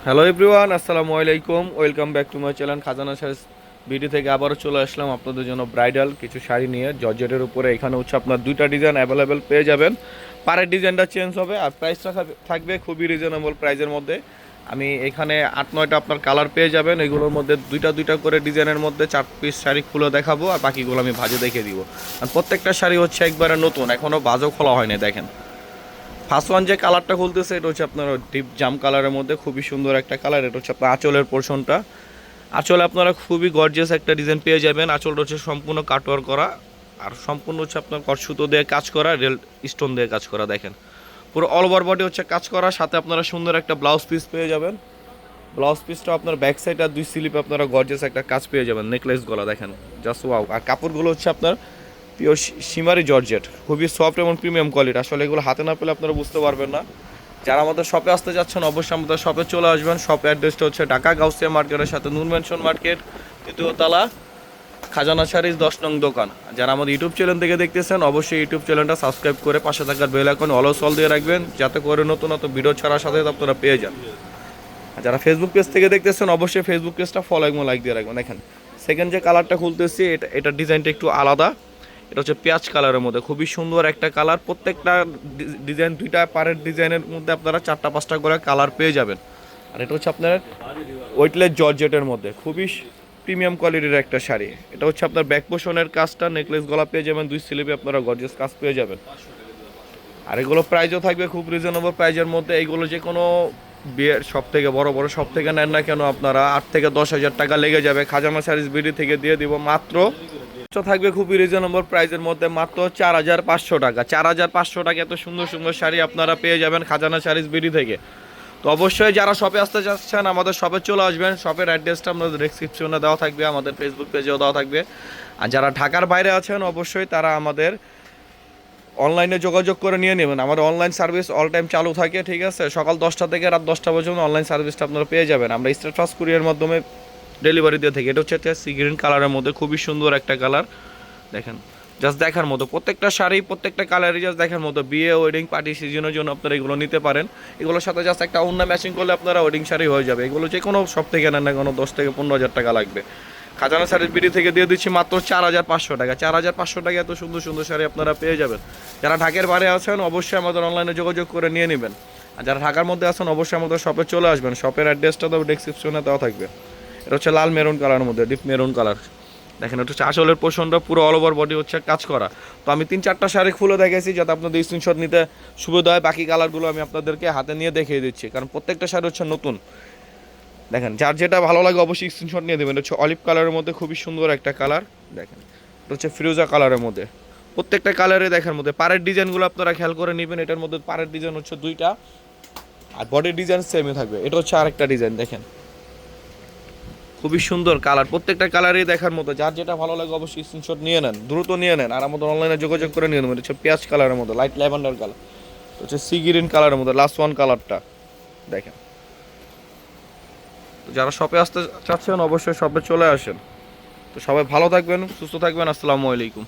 Hello everyone, আসসালামু আলাইকুম। Welcome back to my channel খাজানা শাড়ি ভিডিও থেকে আবারও চলে আসলাম আপনাদের জন্য ব্রাইডাল কিছু শাড়ি নিয়ে জর্জেটের উপরে। এখানে হচ্ছে আপনার দুইটা ডিজাইন অ্যাভেলেবেল পেয়ে যাবেন। পারের ডিজাইনটা চেঞ্জ হবে আর প্রাইসটা থাকবে খুবই রিজনেবল প্রাইসের মধ্যে। আমি এখানে 8-9টা আপনার কালার পেয়ে যাবেন। এগুলোর মধ্যে দুইটা দুইটা করে ডিজাইনের মধ্যে 4 পিস শাড়ি খুলে দেখাবো আর বাকিগুলো আমি ভাজে দেখিয়ে দিব। আর প্রত্যেকটা শাড়ি হচ্ছে একবারে নতুন, এখনও ভাজও খোলা হয়নি। দেখেন ফার্স্ট ওয়ান যে কালারটা খুলতেছে এটা হচ্ছে আপনার ডিপ জাম কালারের মধ্যে, খুবই সুন্দর একটা কালার। এটা হচ্ছে আপনার আঁচলের পোর্শনটা। আঁচলে আপনারা খুবই গর্জিয়াস একটা ডিজাইন পেয়ে যাবেন। আঁচলটা হচ্ছে সম্পূর্ণ কাটওয়ার করা আর সম্পূর্ণ হচ্ছে আপনার সুতো দিয়ে কাজ করা, রেল স্টোন দিয়ে কাজ করা। দেখেন পুরো অল ওভার বডি হচ্ছে কাজ করা, সাথে আপনারা সুন্দর একটা ব্লাউজ পিস পেয়ে যাবেন। ব্লাউজ পিসটা আপনার ব্যাক সাইড আর দুই স্লিপে আপনারা গর্জিয়াস একটা কাজ পেয়ে যাবেন। নেকলেস গলা দেখেন, জাস্ট ওয়াও। আর কাপড়গুলো হচ্ছে আপনার পিওর শিমারি জর্জেট, খুবই সফট এবং প্রিমিয়াম কোয়ালিটি। আসলে এগুলো হাতে না পেলে আপনারা বুঝতে পারবেন না। যারা আমাদের শপে আসতে যাচ্ছেন অবশ্যই আমাদের শপে চলে আসবেন। শপ অ্যাড্রেসটা হচ্ছে ঢাকা গাউসিয়া মার্কেটের সাথে নূর ম্যানশন মার্কেট, তৃতীয় তলা, খাজানা শাড়ির 10 নং দোকান। যারা আমাদের ইউটিউব চ্যানেল থেকে দেখতেছেন অবশ্যই ইউটিউব চ্যানেলটা সাবস্ক্রাইব করে পাশে থাকার বেল আইকন অল সল দিয়ে রাখবেন, যাতে করে নতুন নতুন ভিডিও ছাড়ার সাথে আপনারা পেয়ে যান। আর যারা ফেসবুক পেজ থেকে দেখতেছেন অবশ্যই ফেসবুক পেজটা ফলো এবং লাইক দিয়ে রাখবেন। দেখেন সেকেন্ড যে কালারটা খুলতেছি এটা ডিজাইনটা একটু আলাদা। এটা হচ্ছে পেঁয়াজ কালারের মধ্যে, খুবই সুন্দর একটা কালার। প্রত্যেকটা ডিজাইন দুইটা পারের ডিজাইনের মধ্যে আপনারা 4টা-5টা করে কালার পেয়ে যাবেন। আর এটা হচ্ছে আপনার ওয়েটলেস জর্জেটের মধ্যে খুবই প্রিমিয়াম কোয়ালিটির একটা শাড়ি। এটা হচ্ছে আপনার ব্যাক পোর্শনের কাজটা, নেকলেস গলা পেয়ে যাবেন, দুই স্লিপে আপনারা গর্জিয়াস কাজ পেয়ে যাবেন। আর এগুলো প্রাইসও থাকবে খুব রিজনেবল প্রাইজের মধ্যে। এইগুলো যে কোনো বিয়ের সব থেকে বড় বড় সব থেকে নেন না কেন আপনারা 8 থেকে 10 হাজার টাকা লেগে যাবে। খাজানা শাড়িজ বিডি থেকে দিয়ে দিব মাত্র থাকবে খুবই রিজনেবল প্রাইসের মধ্যে, মাত্র 4,500 টাকা। 4,500 টাকা এত সুন্দর সুন্দর শাড়ি আপনারা পেয়ে যাবেন খাজানা শাড়িজ বিডি থেকে। তো অবশ্যই যারা শপে আসতে চাচ্ছেন আমাদের শপে চলে আসবেন। শপের অ্যাড্রেসটা আমাদের ডেসক্রিপশনে দেওয়া থাকবে, আমাদের ফেসবুক পেজেও দেওয়া থাকবে। আর যারা ঢাকার বাইরে আছেন অবশ্যই তারা আমাদের অনলাইনে যোগাযোগ করে নিয়ে নেবেন। আমাদের অনলাইন সার্ভিস অল টাইম চালু থাকে, ঠিক আছে। সকাল 10টা থেকে রাত 10টা পর্যন্ত অনলাইন সার্ভিসটা আপনারা পেয়ে যাবেন। আমরা স্টেট ফাস্ট কুরিয়ার মাধ্যমে ডেলিভারি দিয়ে থাকি। এটা হচ্ছে একটা সি গ্রিন কালারের মধ্যে, খুবই সুন্দর একটা কালার। দেখেন জাস্ট দেখার মতো, প্রত্যেকটা শাড়ি প্রত্যেকটা কালারই জাস্ট দেখার মতো। বিয়ে ওয়েডিং পার্টি সিজনের জন্য আপনারা এগুলো নিতে পারেন। এগুলোর সাথে জাস্ট একটা ওড়না ম্যাচিং করলে আপনারা ওয়েডিং শাড়ি হয়ে যাবে। এগুলো যে কোনো সব থেকে নেন না কোনো 10 থেকে 15 হাজার টাকা লাগবে। খাজানা শাড়ির বিডি থেকে দিয়ে দিচ্ছি মাত্র 4,500 টাকা। 4,500 টাকা এত সুন্দর সুন্দর শাড়ি আপনারা পেয়ে যাবেন। যারা ঢাকার বাইরে আছেন অবশ্যই আমাদের অনলাইনে যোগাযোগ করে নিয়ে নেবেন। আর যারা ঢাকার মধ্যে আছেন অবশ্যই আমাদের শপে চলে আসবেন। শপের অ্যাড্রেসটা তো ডেসক্রিপশনে দেওয়া থাকবে। এটা হচ্ছে লাল মেরুন কালারের মধ্যে, ডিপ মেরুন কালার। দেখেন এটা হচ্ছে আসলের পোর্শনটা, পুরো অল ওভার বডি হচ্ছে কাজ করা। তো আমি 3-4টা শাড়ি খুলে দেখেছি যাতে আপনাদের স্ক্রিনশট নিতে সুবিধা হয়। বাকি কালারগুলো আমি আপনাদেরকে হাতে নিয়ে দেখিয়ে দিচ্ছি, কারণ প্রত্যেকটা শাড়ি হচ্ছে নতুন। দেখেন যার যেটা ভালো লাগে অবশ্যই স্ক্রিনশট নিয়ে দেবেন। এটা হচ্ছে অলিভ কালারের মধ্যে, খুবই সুন্দর একটা কালার। দেখেন এটা হচ্ছে ফিরোজা কালারের মধ্যে। প্রত্যেকটা কালারে দেখার মধ্যে। পাড়ের ডিজাইনগুলো আপনারা খেয়াল করে নেবেন। এটার মধ্যে পাড়ের ডিজাইন হচ্ছে 2টা আর বডির ডিজাইন সেমই থাকবে। এটা হচ্ছে আরেকটা ডিজাইন, দেখেন খুবই সুন্দর কালার। প্রত্যেকটা কালারই দেখার মতো। যার যেটা ভালো লাগে অবশ্যই স্ক্রিনশট নিয়ে নেন, দ্রুত নিয়ে নেন। আর আমাদের অনলাইনে যোগাযোগ করে নিয়ে নেবেন। এটা হচ্ছে পেঁয়াজ কালারের মধ্যে, লাইট ল্যাভেন্ডার কালার। হচ্ছে সি গ্রিন কালারের মধ্যে লাস্ট ওয়ান কালারটা দেখেন। তো যারা শপে আসতে চাচ্ছেন অবশ্যই শপে চলে আসেন। তো সবাই ভালো থাকবেন, সুস্থ থাকবেন। আসসালামু আলাইকুম।